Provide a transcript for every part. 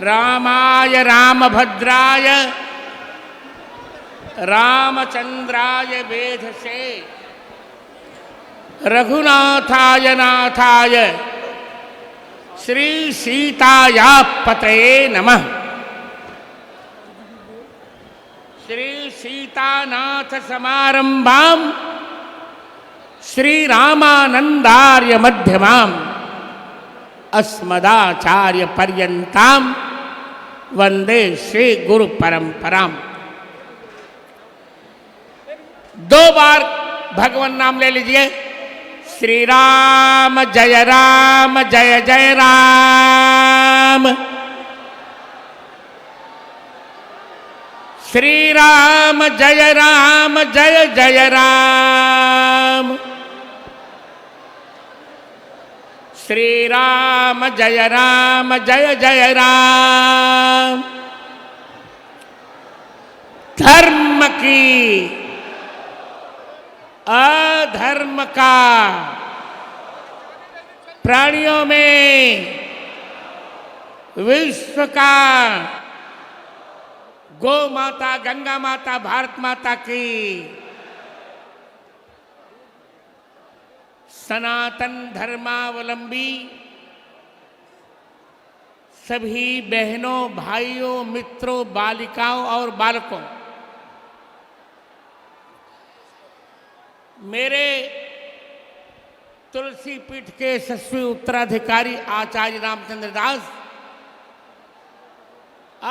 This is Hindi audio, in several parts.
रामाय रामभद्राय रामचंद्राय वेधसे रघुनाथाय नाथाय श्री सीताया पतये नमः। श्री सीतानाथ समारंभां श्री रामानंदार्य मध्यमां अस्मदाचार्य पर्यंतां वंदे श्री गुरु परंपरां। दो बार भगवान नाम ले लीजिए। श्री राम जय जय राम। श्री राम जय जय राम। श्री राम जय जय राम। धर्म की अधर्म का प्राणियों में विश्व का गौ माता गंगा माता भारत माता की सनातन धर्मावलंबी सभी बहनों भाइयों मित्रों बालिकाओं और बालकों, मेरे तुलसी पीठ के यशस्वी उत्तराधिकारी आचार्य रामचंद्र दास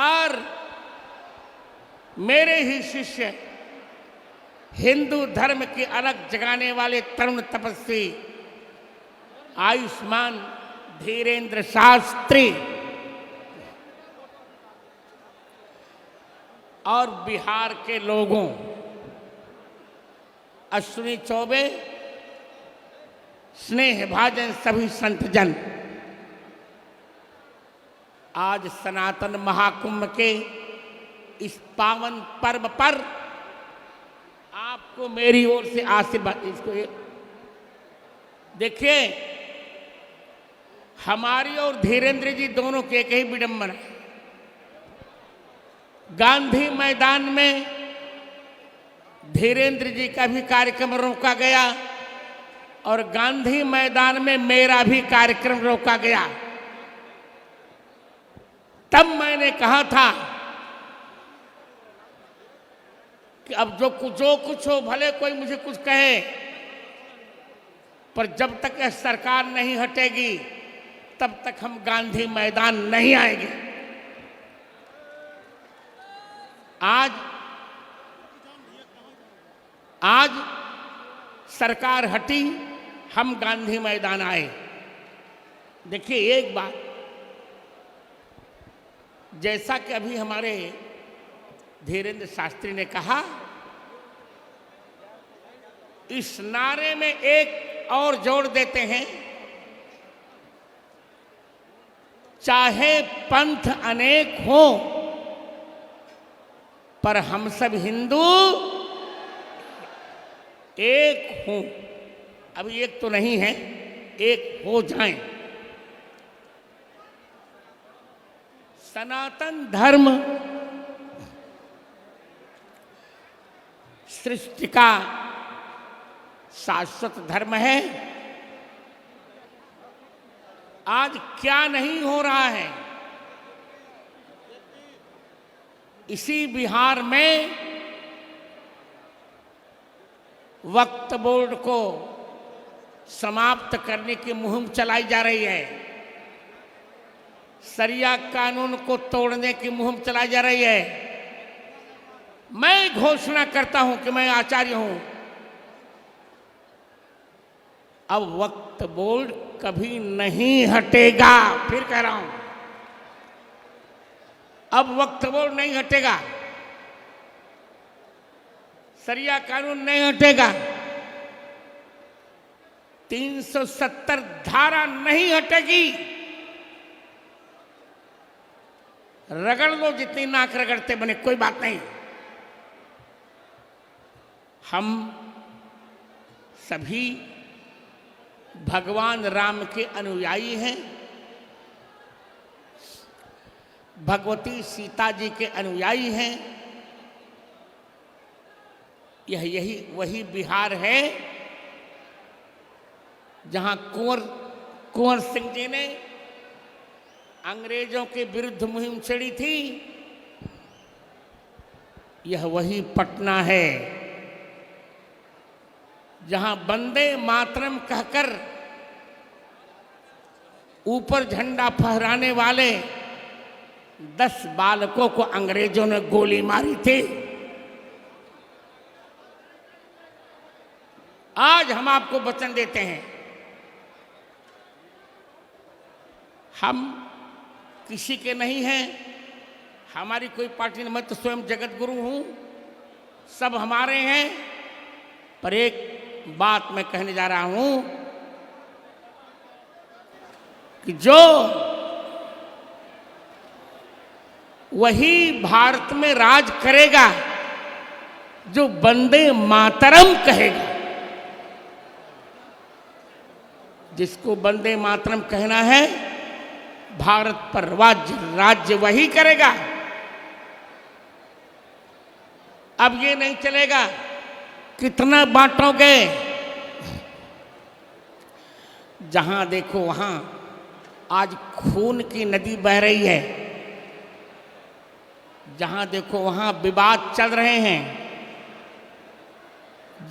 और मेरे ही शिष्य हिंदू धर्म की अलग जगाने वाले तरुण तपस्वी आयुष्मान धीरेन्द्र शास्त्री और बिहार के लोगों, अश्विनी चौबे, स्नेह भाजन सभी संतजन, आज सनातन महाकुंभ के इस पावन पर्व पर आपको मेरी ओर से आशीर्वाद। इसको देखिए, हमारी और धीरेन्द्र जी दोनों के एक ही विडंबना। गांधी मैदान में धीरेन्द्र जी का भी कार्यक्रम रोका गया और गांधी मैदान में मेरा भी कार्यक्रम रोका गया। तब मैंने कहा था कि अब जो कुछ हो, भले कोई मुझे कुछ कहे, पर जब तक यह सरकार नहीं हटेगी तब तक हम गांधी मैदान नहीं आएंगे। आज सरकार हटी, हम गांधी मैदान आए। देखिए एक बात, जैसा कि अभी हमारे धीरेन्द्र शास्त्री ने कहा, इस नारे में एक और जोड़ देते हैं, चाहे पंथ अनेक हो पर हम सब हिंदू एक हों। अभी एक तो नहीं है, एक हो जाएं। सनातन धर्म सृष्टि का शाश्वत धर्म है। आज क्या नहीं हो रहा है। इसी बिहार में वक्फ बोर्ड को समाप्त करने की मुहिम चलाई जा रही है। शरिया कानून को तोड़ने की मुहिम चलाई जा रही है। मैं घोषणा करता हूं कि मैं आचार्य हूं, अब वक्फ बोर्ड कभी नहीं हटेगा। फिर कह रहा हूं, अब वक्फ बोर्ड नहीं हटेगा, शरिया कानून नहीं हटेगा, 370 धारा नहीं हटेगी। रगड़ लो जितनी नाक रगड़ते बने, कोई बात नहीं। हम सभी भगवान राम के अनुयायी हैं। भगवती सीता जी के अनुयायी हैं। यही वही बिहार है जहां कुंवर सिंह जी ने अंग्रेजों के विरुद्ध मुहिम छेड़ी थी। यह वही पटना है जहां वंदे मातरम कहकर ऊपर झंडा फहराने वाले 10 बालकों को अंग्रेजों ने गोली मारी थी। आज हम आपको वचन देते हैं, हम किसी के नहीं हैं, हमारी कोई पार्टी नहीं, मैं तो स्वयं जगत गुरु हूं, सब हमारे हैं। पर एक बात मैं कहने जा रहा हूं कि जो वही भारत में राज करेगा जो वंदे मातरम कहेगा। जिसको वंदे मातरम कहना है, भारत पर राज्य वही करेगा। अब ये नहीं चलेगा कितना बांटोगे, जहां देखो वहां आज खून की नदी बह रही है, जहां देखो वहां विवाद चल रहे हैं,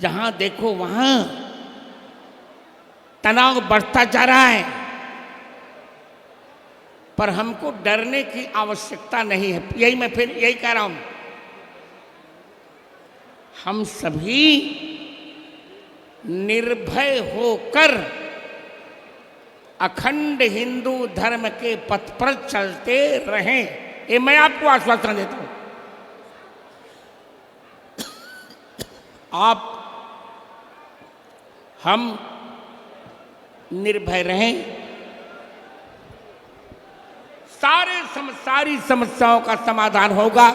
जहां देखो वहां तनाव बढ़ता जा रहा है। पर हमको डरने की आवश्यकता नहीं है। यही कह रहा हूं, हम सभी निर्भय होकर अखंड हिंदू धर्म के पथ पर चलते रहें, ये मैं आपको आश्वासन देता हूं। हम निर्भय रहें, सारी समस्याओं का समाधान होगा।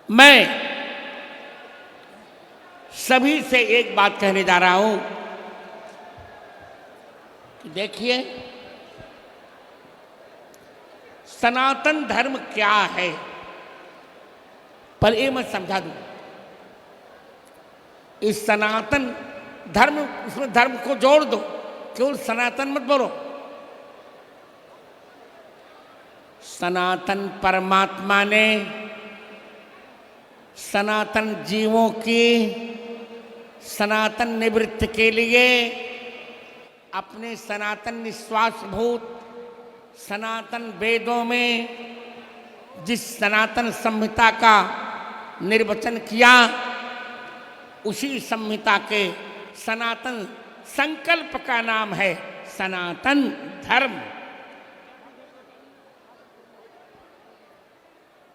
मैं सभी से एक बात कहने जा रहा हूं कि देखिए, सनातन धर्म क्या है, पर ये मैं समझा दूं। इस सनातन धर्म, उसमें धर्म को जोड़ दो, केवल सनातन मत बोलो। सनातन परमात्मा ने सनातन जीवों की सनातन निवृत्ति के लिए अपने सनातन निश्वासभूत सनातन वेदों में जिस सनातन संहिता का निर्वचन किया, उसी संहिता के सनातन संकल्प का नाम है सनातन धर्म।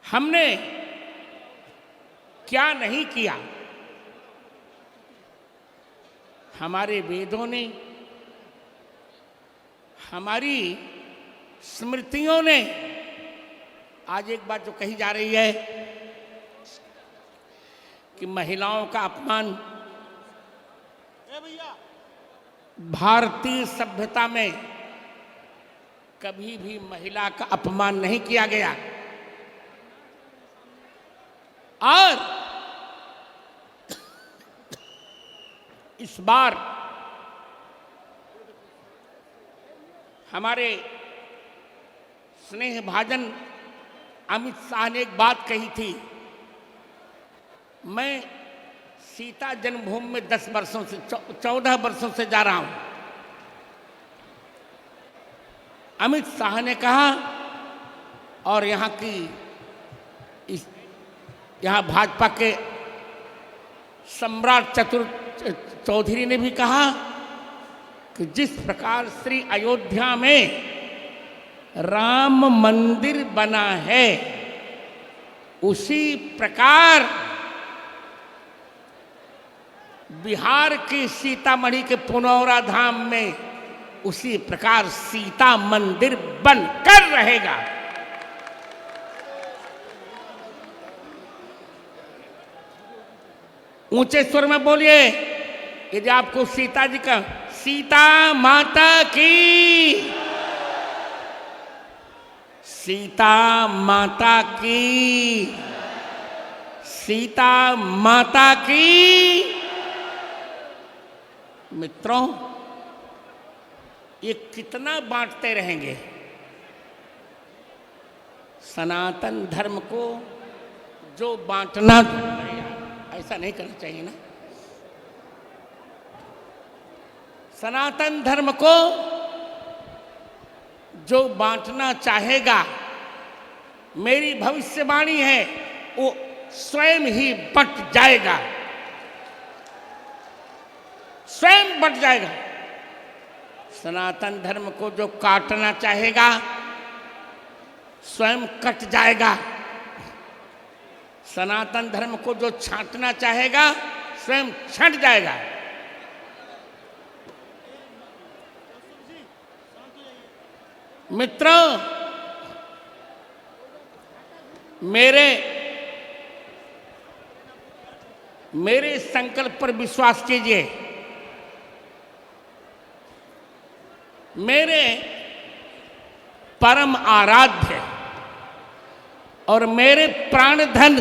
हमने क्या नहीं किया, हमारे वेदों ने, हमारी स्मृतियों ने। आज एक बात जो कही जा रही है कि महिलाओं का अपमान, भारतीय सभ्यता में कभी भी महिला का अपमान नहीं किया गया। और इस बार हमारे स्नेह भाजन अमित शाह ने एक बात कही थी। मैं सीता जन्मभूमि में 10 वर्षों से 14 वर्षों से जा रहा हूं। अमित शाह ने कहा, और यहाँ भाजपा के सम्राट चौधरी ने भी कहा कि जिस प्रकार श्री अयोध्या में राम मंदिर बना है, उसी प्रकार बिहार की सीतामढ़ी के पुनौरा धाम में उसी प्रकार सीता मंदिर बनकर रहेगा। ऊंचे स्वर में बोलिए, यदि आपको सीता माता की, सीता माता की, सीता माता की। मित्रों, ये कितना बांटते रहेंगे सनातन धर्म को, जो बांटना, ऐसा नहीं करना चाहिए ना। सनातन धर्म को जो बांटना चाहेगा, मेरी भविष्यवाणी है, वो स्वयं ही बट जाएगा, स्वयं बट जाएगा। सनातन धर्म को जो काटना चाहेगा, स्वयं कट जाएगा। सनातन धर्म को जो छांटना चाहेगा, स्वयं छंट जाएगा। मित्रों, मेरे संकल्प पर विश्वास कीजिए। मेरे परम आराध्य और मेरे प्राण धन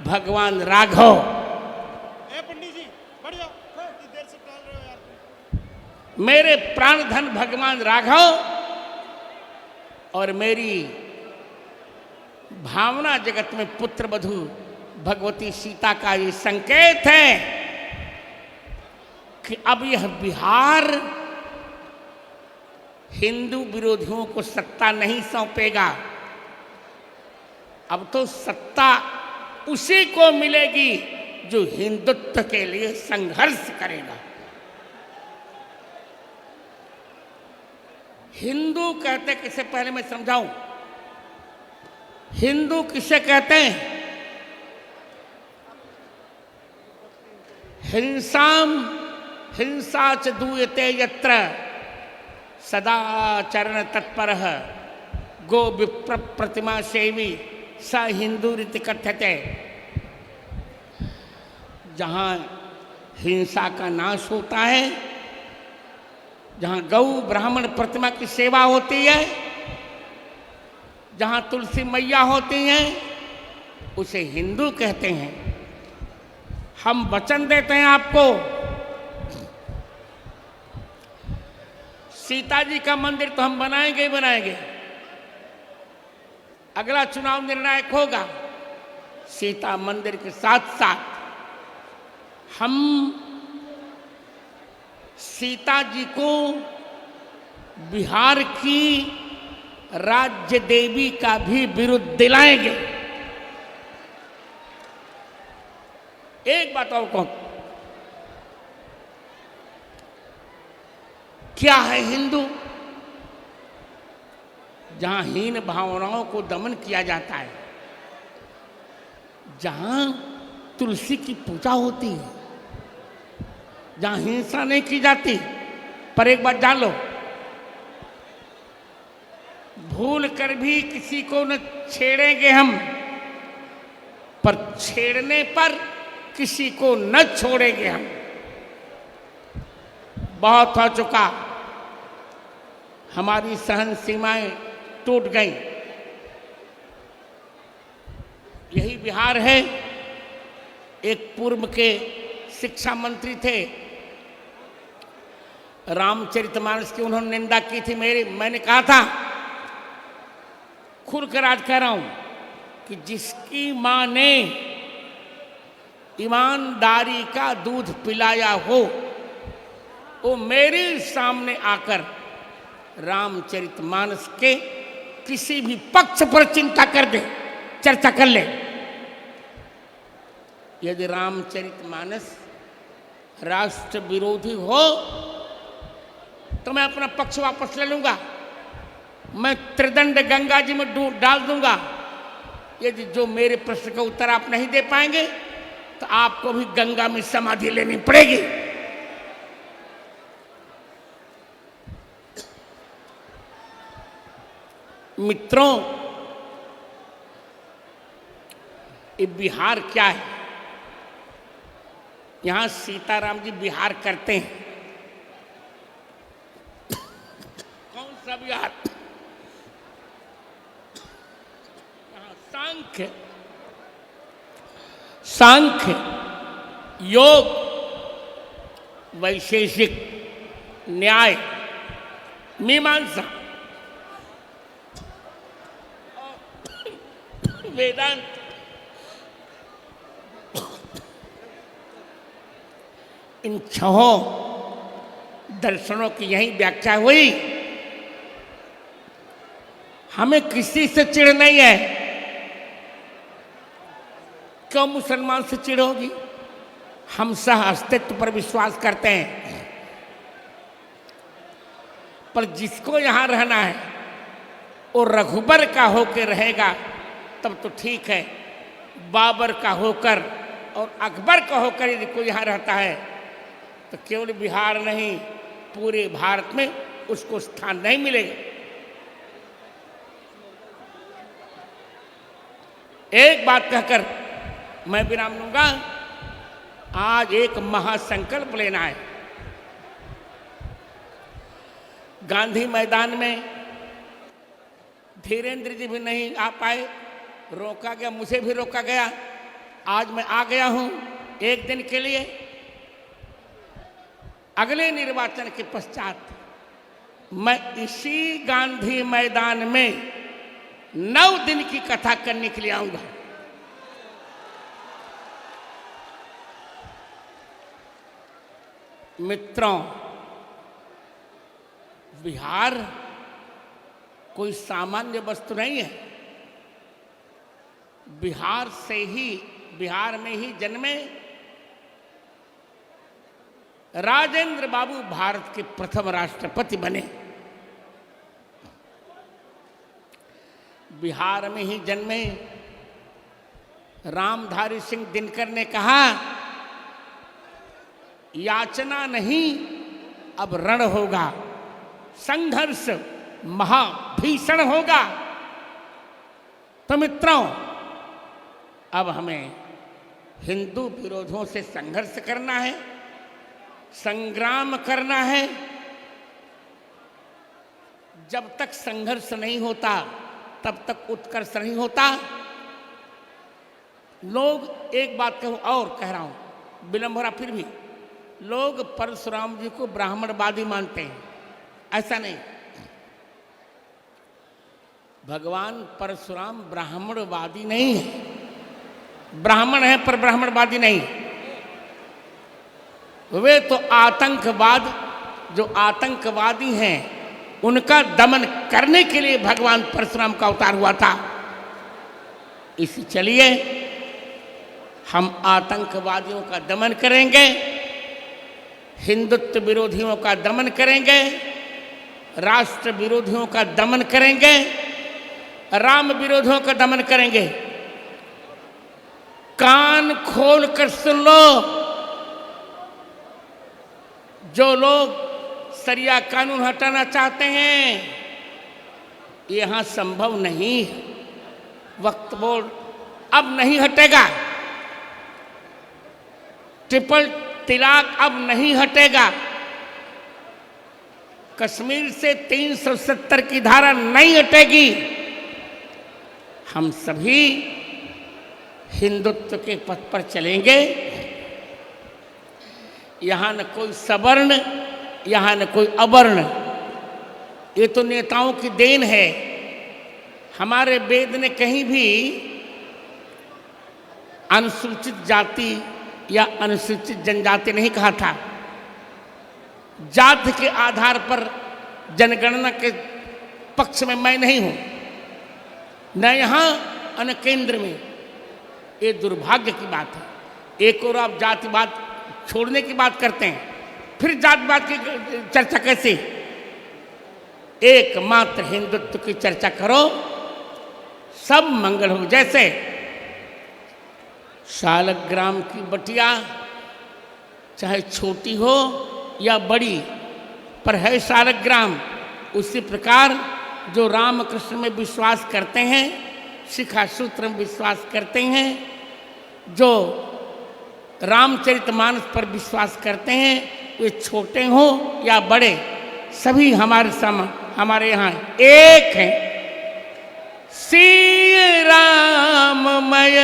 भगवान राघव, पंडित जी बढ़ जाओ, इतनी देर से टहल रहे हो यार। मेरे प्राण धन भगवान राघव और मेरी भावना जगत में पुत्र वधू भगवती सीता का ये संकेत है कि अब यह बिहार हिंदू विरोधियों को सत्ता नहीं सौंपेगा। अब तो सत्ता उसी को मिलेगी जो हिंदुत्व के लिए संघर्ष करेगा। हिंदू कहते किसे, पहले मैं समझाऊं। हिंदू किसे कहते हैं? हिंसा च दूयते यत्र सदा चरण तत्परः गो विप्र प्रतिमा सेवी स हिंदू रीति कथ्यते। जहाँ हिंसा का नाश होता है, जहाँ गौ ब्राह्मण प्रतिमा की सेवा होती है, जहाँ तुलसी मैया होती हैं, उसे हिंदू कहते हैं। हम वचन देते हैं आपको, सीता जी का मंदिर तो हम बनाएंगे ही बनाएंगे। अगला चुनाव निर्णायक होगा। सीता मंदिर के साथ साथ हम सीता जी को बिहार की राज्य देवी का भी बिरुद दिलाएंगे। एक बात और कहूं, क्या है हिंदू? जहां हीन भावनाओं को दमन किया जाता है, जहां तुलसी की पूजा होती है, जहां हिंसा नहीं की जाती। पर एक बात जान लो, भूल कर भी किसी को न छेड़ेंगे हम, पर छेड़ने पर किसी को न छोड़ेंगे हम। बहुत हो चुका, हमारी सहन सीमाएं टूट गई। यही बिहार है। एक पूर्व के शिक्षा मंत्री थे, रामचरितमानस की उन्होंने निंदा की थी। मैंने कहा था, खुल कर आज कह रहा हूं कि जिसकी मां ने ईमानदारी का दूध पिलाया हो, वो मेरे सामने आकर रामचरितमानस के किसी भी पक्ष पर चिंता कर दे, चर्चा कर ले। यदि रामचरितमानस राष्ट्र विरोधी हो तो मैं अपना पक्ष वापस ले लूंगा, मैं त्रिदंड गंगा जी में डाल दूंगा। यदि जो मेरे प्रश्न का उत्तर आप नहीं दे पाएंगे तो आपको भी गंगा में समाधि लेनी पड़ेगी। मित्रों, ये बिहार क्या है? यहाँ सीताराम जी विहार करते हैं। कौन सा विहार? सांख्य, सांख्य योग, वैशेषिक, न्याय, मीमांसा, वेदांत, इन छहों दर्शनों की यही व्याख्या हुई। हमें किसी से चिढ़ नहीं है। क्यों मुसलमान से चिढ़ होगी? हम सह अस्तित्व पर विश्वास करते हैं। पर जिसको यहां रहना है वो रघुबर का होकर रहेगा तब तो ठीक है। बाबर का होकर और अकबर का होकर यदि कोई यहाँ रहता है तो केवल बिहार नहीं, पूरे भारत में उसको स्थान नहीं मिलेगा। एक बात कहकर मैं विराम लूंगा। आज एक महासंकल्प लेना है। गांधी मैदान में धीरेन्द्र जी भी नहीं आ पाए, रोका गया, मुझे भी रोका गया। आज मैं आ गया हूं एक दिन के लिए। अगले निर्वाचन के पश्चात मैं इसी गांधी मैदान में 9 दिन की कथा करने के लिए आऊंगा। मित्रों, बिहार कोई सामान्य वस्तु नहीं है। बिहार में ही जन्मे राजेंद्र बाबू भारत के प्रथम राष्ट्रपति बने। बिहार में ही जन्मे रामधारी सिंह दिनकर ने कहा, याचना नहीं अब रण होगा, संघर्ष महाभीषण होगा। तो मित्रों, अब हमें हिंदू विरोधों से संघर्ष करना है, संग्राम करना है। जब तक संघर्ष नहीं होता तब तक उत्कर्ष नहीं होता। लोग, एक बात कहूं और कह रहा हूं, विलंब हो रहा फिर भी, लोग परशुराम जी को ब्राह्मणवादी मानते हैं। ऐसा नहीं। भगवान परशुराम ब्राह्मणवादी नहीं है। ब्राह्मण है पर ब्राह्मणवादी नहीं। वे तो आतंकवाद, जो आतंकवादी हैं उनका दमन करने के लिए भगवान परशुराम का अवतार हुआ था। इसी चलिए हम आतंकवादियों का दमन करेंगे, हिंदुत्व विरोधियों का दमन करेंगे, राष्ट्र विरोधियों का दमन करेंगे, राम विरोधियों का दमन करेंगे। कान खोल कर सुन लो, जो लोग शरिया कानून हटाना चाहते हैं, यहां संभव नहीं है। वक्फ बोर्ड अब नहीं हटेगा, ट्रिपल तलाक अब नहीं हटेगा, कश्मीर से 370 की धारा नहीं हटेगी। हम सभी हिंदुत्व के पथ पर चलेंगे। यहाँ न कोई सवर्ण, यहाँ न कोई अवर्ण। ये तो नेताओं की देन है। हमारे वेद ने कहीं भी अनुसूचित जाति या अनुसूचित जनजाति नहीं कहा था। जाति के आधार पर जनगणना के पक्ष में मैं नहीं हूं, न यहाँ न केंद्र में। ये दुर्भाग्य की बात है। एक और आप जातिवाद छोड़ने की बात करते हैं, फिर जातिवाद की चर्चा कैसे? एकमात्र हिंदुत्व की चर्चा करो, सब मंगल हो। जैसे शालग्राम की बटिया चाहे छोटी हो या बड़ी, पर है शालग्राम। उसी प्रकार जो रामकृष्ण में विश्वास करते हैं, शिखा सूत्र में विश्वास करते हैं, जो रामचरितमानस पर विश्वास करते हैं, वे छोटे हों या बड़े, सभी हमारे यहाँ एक हैं। श्री राममय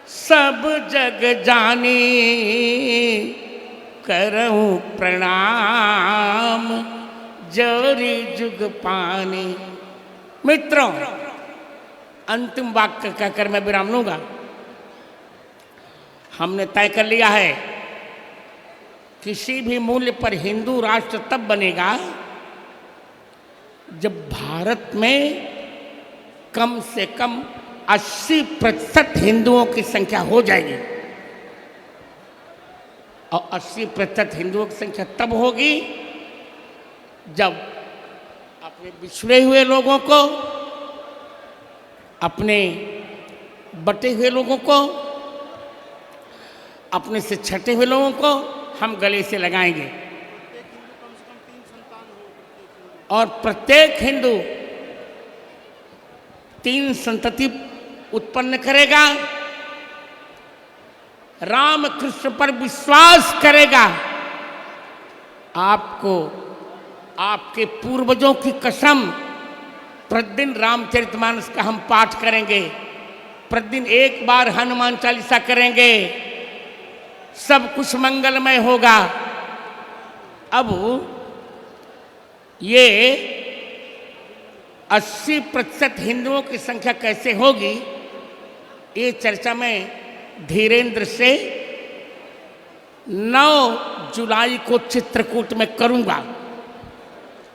सब जग जानी, करऊं प्रणाम जोरी जुग पानी। मित्रों, अंतिम वाक्य कहकर मैं विराम लूंगा। हमने तय कर लिया है, किसी भी मूल्य पर हिंदू राष्ट्र तब बनेगा जब भारत में कम से कम 80% हिंदुओं की संख्या हो जाएगी। और 80% हिंदुओं की संख्या तब होगी जब अपने पिछड़े हुए लोगों को, अपने बटे हुए लोगों को, अपने से छटे हुए लोगों को हम गले से लगाएंगे। और प्रत्येक हिंदू 3 संतति उत्पन्न करेगा, राम कृष्ण पर विश्वास करेगा। आपको आपके पूर्वजों की कसम, प्रतिदिन रामचरितमानस का हम पाठ करेंगे, प्रतिदिन एक बार हनुमान चालीसा करेंगे, सब कुछ मंगलमय होगा। अब ये 80% हिंदुओं की संख्या कैसे होगी, ये चर्चा मैं धीरेन्द्र से 9 जुलाई को चित्रकूट में करूंगा।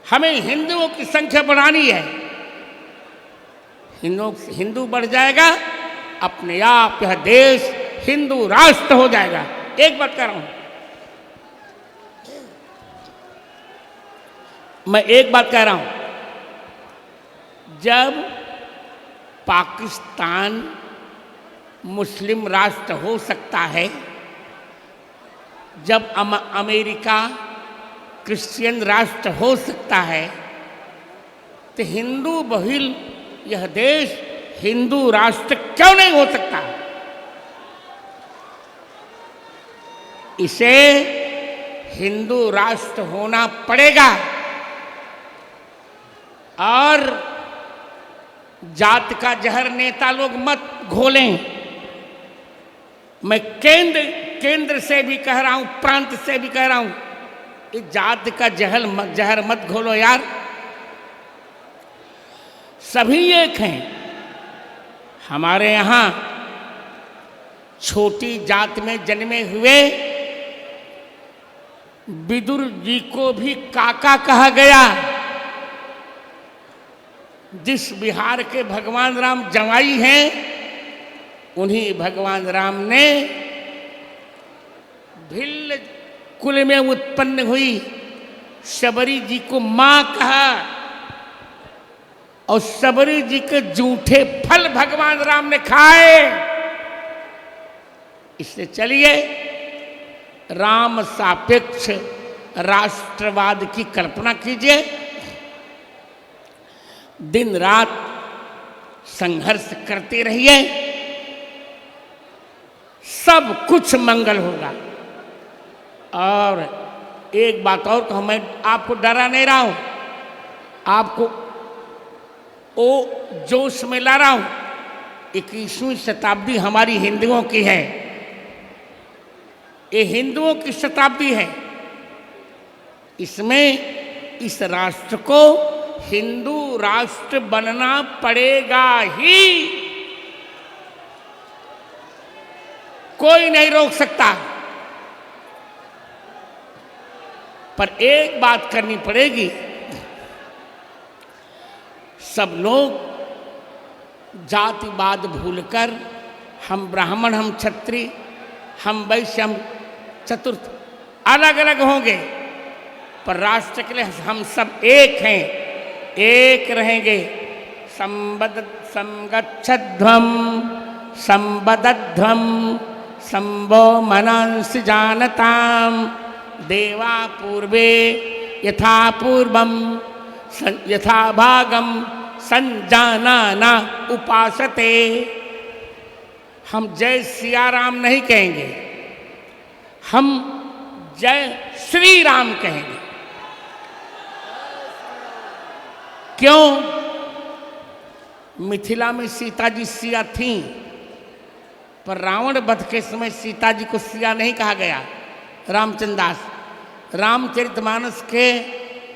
हमें हिंदुओं की संख्या बढ़ानी है। हिंदू बढ़ जाएगा, अपने आप यह देश हिंदू राष्ट्र हो जाएगा। एक बात कह रहा हूं मैं, एक बात कह रहा हूं, जब पाकिस्तान मुस्लिम राष्ट्र हो सकता है, जब अमेरिका क्रिश्चियन राष्ट्र हो सकता है, तो हिंदू बहुल यह देश हिंदू राष्ट्र क्यों नहीं हो सकता? इसे हिंदू राष्ट्र होना पड़ेगा। और जात का जहर नेता लोग मत घोलें। मैं केंद्र से भी कह रहा हूं, प्रांत से भी कह रहा हूं, इस जात का जहर मत घोलो यार। सभी एक हैं। हमारे यहां छोटी जात में जन्मे हुए विदुर जी को भी काका कहा गया। जिस बिहार के भगवान राम जमाई हैं, उन्हीं भगवान राम ने भिल्ल कुल में उत्पन्न हुई शबरी जी को मां कहा। और शबरी जी के जूठे फल भगवान राम ने खाए। इसलिए चलिए राम सापेक्ष राष्ट्रवाद की कल्पना कीजिए। दिन रात संघर्ष करते रहिए, सब कुछ मंगल होगा। और एक बात और कहूं, मैं आपको डरा नहीं रहा हूं, आपको जोश में ला रहा हूं। 21वीं शताब्दी हमारी हिंदुओं की है। ये हिंदुओं की शताब्दी है। इसमें इस राष्ट्र को हिंदू राष्ट्र बनना पड़ेगा ही, कोई नहीं रोक सकता। पर एक बात करनी पड़ेगी, सब लोग जातिवाद भूलकर हम ब्राह्मण, हम क्षत्रिय, हम वैश्य, हम चतुर्थ अलग अलग होंगे, पर राष्ट्र के लिए हम सब एक हैं, एक रहेंगे। संगच्छध्वम संबदध्वम संवो मनांसि जानताम देवा पूर्वे यथा पूर्वम यथा भागम संजानाना उपासते। हम जय सिया राम नहीं कहेंगे, हम जय श्री राम कहेंगे। क्यों? मिथिला में सीता जी सिया थीं, पर रावण वध के समय सीता जी को सिया नहीं कहा गया। रामचंद्र दास रामचरितमानस के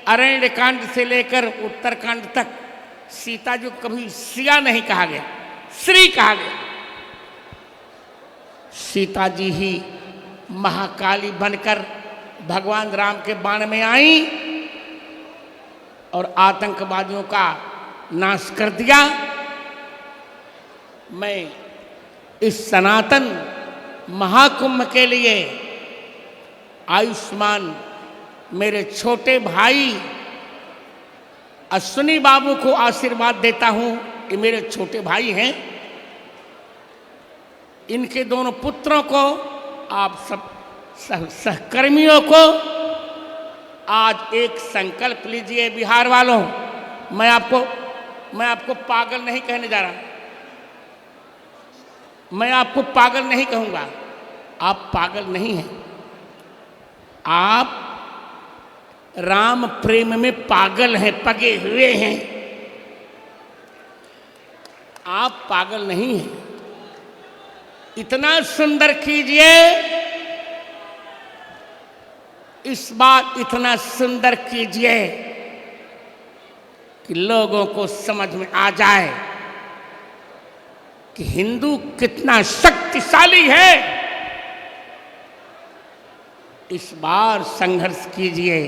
अरण्य कांड से लेकर उत्तरकांड तक सीता जी को कभी सिया नहीं कहा गया, श्री कहा गया। सीता जी ही महाकाली बनकर भगवान राम के बाण में आई और आतंकवादियों का नाश कर दिया। मैं इस सनातन महाकुंभ के लिए आयुष्मान मेरे छोटे भाई अश्विनी बाबू को आशीर्वाद देता हूं। ये मेरे छोटे भाई हैं, इनके दोनों पुत्रों को, आप सब सहकर्मियों को आज एक संकल्प लीजिए। बिहार वालों, मैं आपको पागल नहीं कहने जा रहा, मैं आपको पागल नहीं कहूंगा, आप पागल नहीं हैं। आप राम प्रेम में पागल हैं, पगे हुए हैं। आप पागल नहीं हैं। इतना सुंदर कीजिए, इस बार इतना सुंदर कीजिए कि लोगों को समझ में आ जाए कि हिंदू कितना शक्तिशाली है। इस बार संघर्ष कीजिए,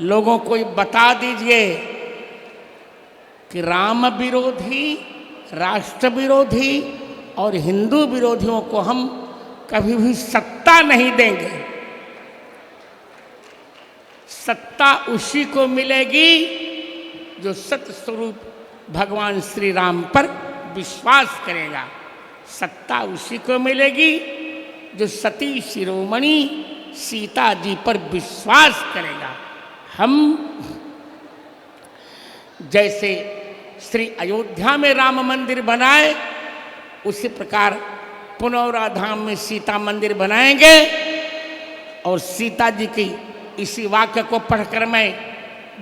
लोगों को बता दीजिए कि राम विरोधी, राष्ट्र विरोधी और हिंदू विरोधियों को हम कभी भी सत्ता नहीं देंगे। सत्ता उसी को मिलेगी जो सत्य स्वरूप भगवान श्री राम पर विश्वास करेगा। सत्ता उसी को मिलेगी जो सती शिरोमणि सीता जी पर विश्वास करेगा। हम जैसे श्री अयोध्या में राम मंदिर बनाए, उसी प्रकार पुनौरा धाम में सीता मंदिर बनाएंगे। और सीता जी की इसी वाक्य को पढ़कर मैं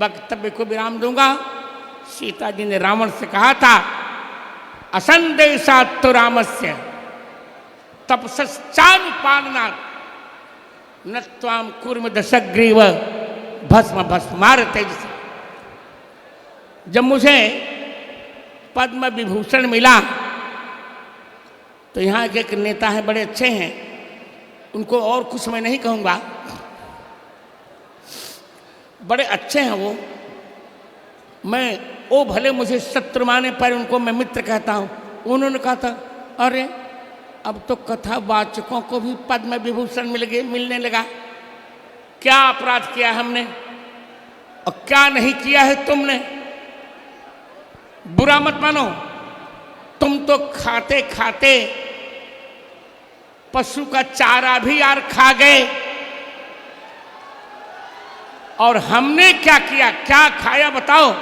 वक्तव्य को विराम दूंगा। सीता जी ने रावण से कहा था, असंदेशात् तो रामस्य तपसश्चानुपालना न त्वाम कुर्म दशग्रीव भस्म भस्मार तेजसा। जब मुझे पद्म विभूषण मिला तो यहाँ के एक नेता हैं, बड़े अच्छे हैं, उनको और कुछ मैं नहीं कहूँगा, बड़े अच्छे हैं वो। वो भले मुझे शत्रु माने पर उनको मैं मित्र कहता हूँ। उन्होंने कहा था, अरे अब तो कथावाचकों को भी पद्म विभूषण मिलने लगा। क्या अपराध किया हमने और क्या नहीं किया है तुमने? बुरा मत मानो, तुम तो खाते खाते पशु का चारा भी यार खा गए। और हमने क्या किया, क्या खाया बताओ?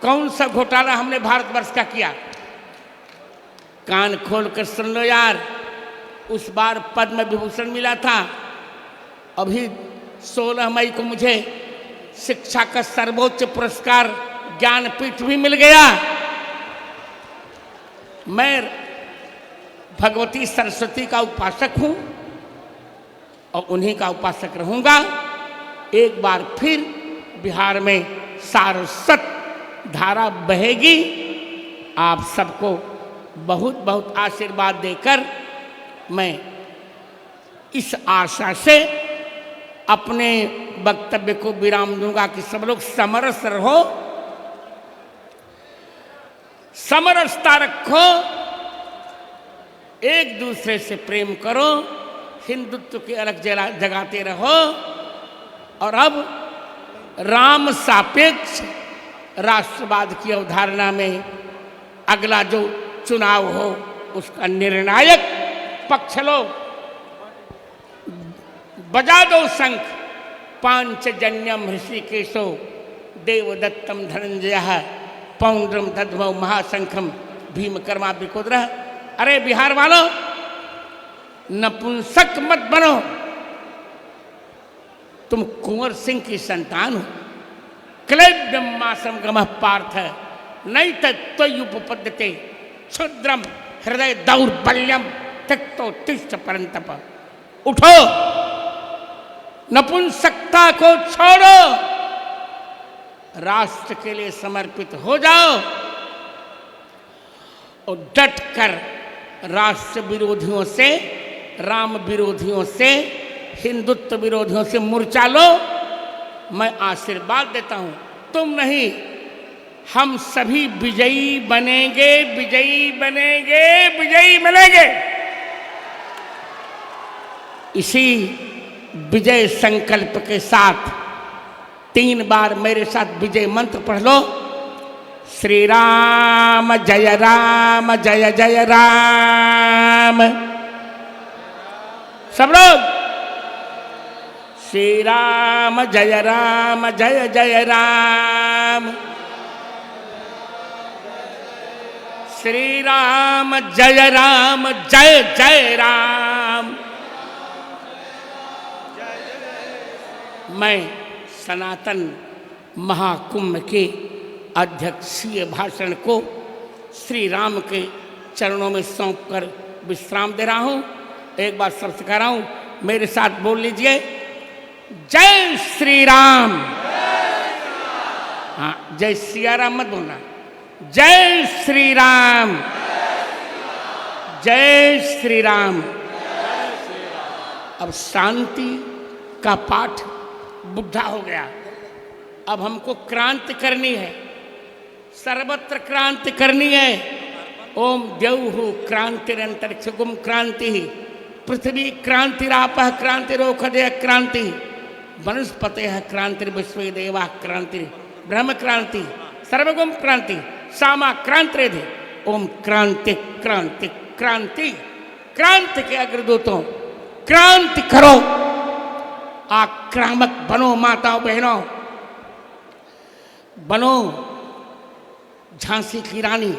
कौन सा घोटाला हमने भारतवर्ष का किया? कान खोल कर सुन लो यार। उस बार पद्म विभूषण मिला था, अभी 16 मई को मुझे शिक्षा का सर्वोच्च पुरस्कार ज्ञानपीठ भी मिल गया। मैं भगवती सरस्वती का उपासक हूं और उन्हीं का उपासक रहूंगा। एक बार फिर बिहार में सारस्वत धारा बहेगी। आप सबको बहुत बहुत आशीर्वाद देकर मैं इस आशा से अपने वक्तव्य को विराम दूंगा कि सब लोग समरस रहो, समरसता रखो, एक दूसरे से प्रेम करो, हिंदुत्व के अलग जगाते रहो। और अब राम सापेक्ष राष्ट्रवाद की अवधारणा में अगला जो चुनाव हो उसका निर्णायक पक्ष लो। बजा दो शंख, पांचजन्यम ऋषिकेशो देवदत्तम धनंजय पौंड्रम दद्मौ महाशंखम भीमकर्मा विकोद्रः। अरे बिहार वालों, नपुंसक मत बनो। तुम कुंवर सिंह की संतान हो। क्लैब्यमासम गमः पार्थ नहीं तत्त्वयुपपद्यते क्षुद्रम हृदय दौर्बल्यम त्यक्तो तिष्ठ परंतप। उठो, नपुंसकता को छोड़ो, राष्ट्र के लिए समर्पित हो जाओ और डट कर राष्ट्र विरोधियों से, राम विरोधियों से, हिंदुत्व विरोधियों से मोर्चा लो। मैं आशीर्वाद देता हूं, तुम नहीं, हम सभी विजयी बनेंगे, विजयी बनेंगे, विजयी बनेंगे। इसी विजय संकल्प के साथ 3 बार मेरे साथ विजय मंत्र पढ़ लो। श्री राम जय राम जय जय राम। सब लोग श्री राम जय जय राम। श्री राम जय जय राम। मैं सनातन महाकुंभ के अध्यक्षीय भाषण को श्री राम के चरणों में सौंपकर विश्राम दे रहा हूं। एक बार सबसे कह रहा हूं, मेरे साथ बोल लीजिए, जय श्री राम। हाँ, जय सिया राम मत बोलना, जय श्री राम, जय श्री राम। अब शांति का पाठ बुढ़ा हो गया, अब हमको क्रांति करनी है, सर्वत्र क्रांति करनी है। ओम द्यौः क्रांतिरंतरिक्षगुम क्रांति, पृथ्वी क्रांतिरापः क्रांतिरोषधयः क्रांति, वनस्पतयः क्रांतिर्विश्वेदेवाः क्रांति, ब्रह्म क्रांति, सर्वगुम क्रांति, सामा क्रांतिरेधि। ओम क्रांति क्रांति क्रांति। क्रांति के अग्रदूतों, क्रांति करो, आक्रामक बनो, माताओं बहनों बनो, झांसी की रानी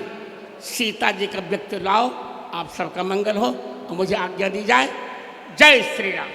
सीता जी का व्यक्ति लाओ। आप सबका मंगल हो और मुझे आज्ञा दी जाए। जय श्री राम।